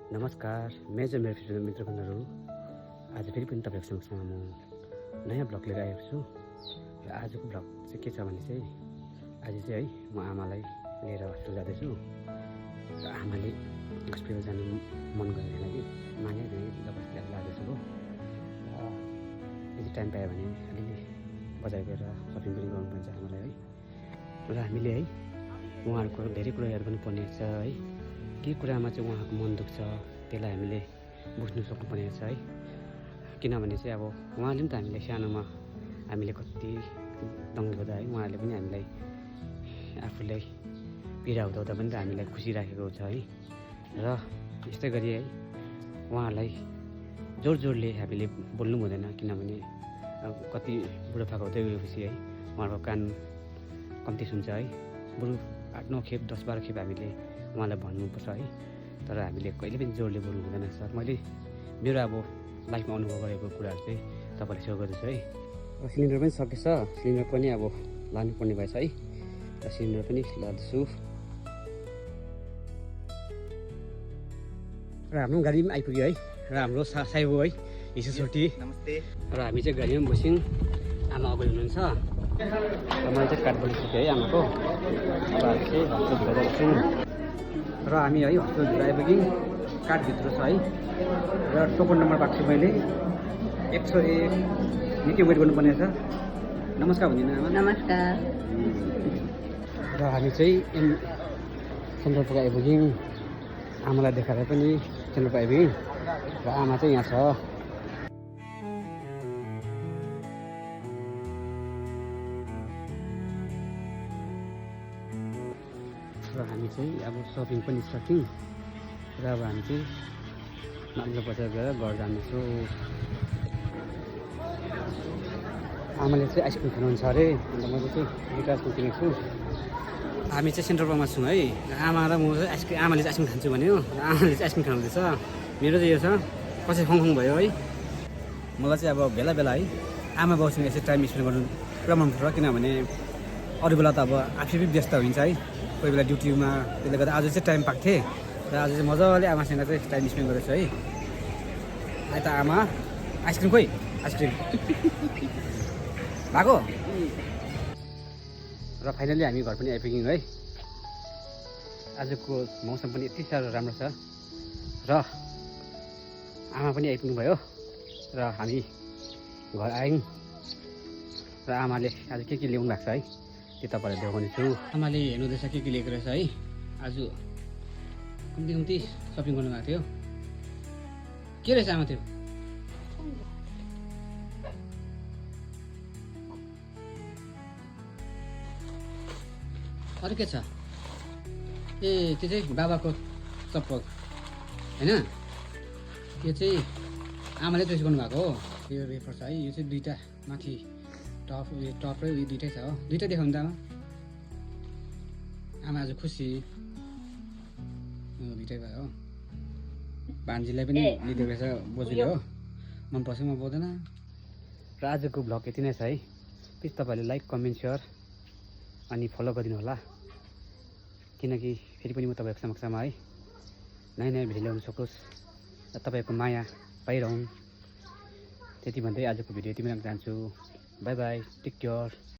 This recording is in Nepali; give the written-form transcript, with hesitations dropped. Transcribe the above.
नमस्कार, मेजर मेरो फेसबुक मित्रगणहरू। आज फेरि पनि तपाईँहरूको समक्षमा म नयाँ ब्लग लिएर आएको छु। र आजको ब्लग चाहिँ के छ भने चाहिँ आज चाहिँ म आमालाई लिएर हस्पिटल जाँदैछु। र आमाले हस्पिटल जानु मन गरेन कि मागे जबरजस्ती लाँदैछु हो। यदि टाइम पायो भने अलिअलि बजार गएर सपिङ पनि गर्नुपर्छ आमालाई है। र हामीले है उहाँहरूको धेरै कुरा हेर्नु पनि पर्ने छ है। के कुरामा चाहिँ उहाँको मन दुख्छ त्यसलाई हामीले बुझ्नु सक्नुपर्ने छ है। किनभने चाहिँ अब उहाँले पनि त हामीलाई सानोमा हामीले कति दङ्ग गर्दा है उहाँहरूले पनि हामीलाई आफूलाई पीडा हुँदा पनि त हामीलाई खुसी राखेको छ है। र यस्तै गरी है उहाँहरूलाई जोड जोडले हामीले बोल्नु हुँदैन, किनभने कति बुढोपाका हुँदै गएपछि है उहाँहरूको कान कम्ती सुन्छ है। बरु 8-9 खेप 10-12 खेप हामीले उहाँलाई भन्नुपर्छ है। तर हामीले कहिले पनि जोडले बोल्नु हुँदैन सर। मैले मेरो अब लाइफमा अनुभव गरेको कुराहरू चाहिँ तपाईँलाई सेयर गर्दैछु है। सिलिन्डर पनि सकेछ, सिलिन्डर पनि अब लानुपर्ने भएछ है। र सिलिन्डर पनि लाँदैछु। र हाम्रो गाडी पनि आइपुग्यो है। र हाम्रो साइबो है हिसो छोटी नमस्ते। र हामी चाहिँ गाडीमा बस्यौँ। आमा अगाडि हुनुहुन्छ र मैले चाहिँ काठ बोलिसकेँ है आमाको। अब हामी चाहिँ हस्पिटल भित्र बस्छौँ। र हामी है हस्पिटल भित्र आइपुग्यौँ। काठभित्र छ है। र टोकन नम्बर पाएको छु मैले 101। निकै वेट गर्नुपर्ने छ। नमस्कार भनिदिनु आमा। नमस्कार। र हामी चाहिँ सेन्टर पुग आइपुग्यौँ। आमालाई देखाएर पनि सेन्टर पुग आइपुग्यौँ। र आमा चाहिँ यहाँ छ। र हामी चाहिँ अब सपिङ पनि सक्यौँ। र अब हामी चाहिँ मान्छे बजार गएर घर जानेछौँ। आमाले चाहिँ आइसक्रिम खानुहुन्छ अरे, अन्त मैले चाहिँ दुईवटा आइसक्रिम किनेको छु। हामी चाहिँ सेन्टर पकमा छौँ है। आमा र म चाहिँ आइसक्रिम, आमाले चाहिँ आइसक्रिम खान्छु भन्यो र आमाले चाहिँ आइसक्रिम खानुहुँदैछ। मेरो चाहिँ यो छ कसै फङफङ भयो है। मलाई चाहिँ अब बेला बेला है आमा बाउसँग यसरी टाइम स्पेन्ड गर्नु पुरा मनपर्छ। किनभने अरू बेला त अब आफै पनि व्यस्त हुन्छ है, कोही बेला ड्युटीमा। त्यसले गर्दा आज चाहिँ टाइम पाएको थिएँ र आज चाहिँ मजाले आमासँग चाहिँ टाइम स्पेन्ड गरेको छु है। अहिले त आमा आइसक्रिम खोइ आइसक्रिम भएको। र फाइनली हामी घर पनि आइपुग्यौँ है। आजको मौसम पनि यति साह्रो राम्रो छ। र आमा पनि आइपुग्नु भयो। र हामी घर आयौँ। र आमाले आज के ल्याउनु भएको छ है त्यो तपाईँलाई देखाउने छु। आमाले हेर्नुहुँदैछ के लिएको रहेछ है। आज कम्ती कम्ती सपिङ गर्नु भएको थियो। के रहेछ आमा त्यो? अरू के छ? ए त्यो चाहिँ बाबाको चप्पल होइन? यो चाहिँ आमाले चोइस गर्नुभएको हो। यो रेफर छ है। यो चाहिँ दुईवटा माथि टप, उयो टप र उयो दुइटै छ हो। दुइटै देखाउनु त आमा। आमा आज खुसी दुइटै भयो हो। भान्जीलाई पनि लिँदो रहेछ बोजूले हो। मन पर्छ म बोल्दैन। र आजको भ्लग यति नै छ है। प्लिज तपाईँहरूले लाइक, कमेन्ट, सेयर अनि फलो गरिदिनु होला। किनकि फेरि पनि म तपाईँको समक्षमा है नयाँ नयाँ भिडियो ल्याउन सकोस् र तपाईँको माया पाइरहँ। त्यति भन्दै आजको भिडियो यति बेला चाहन्छु। Bye bye, take care.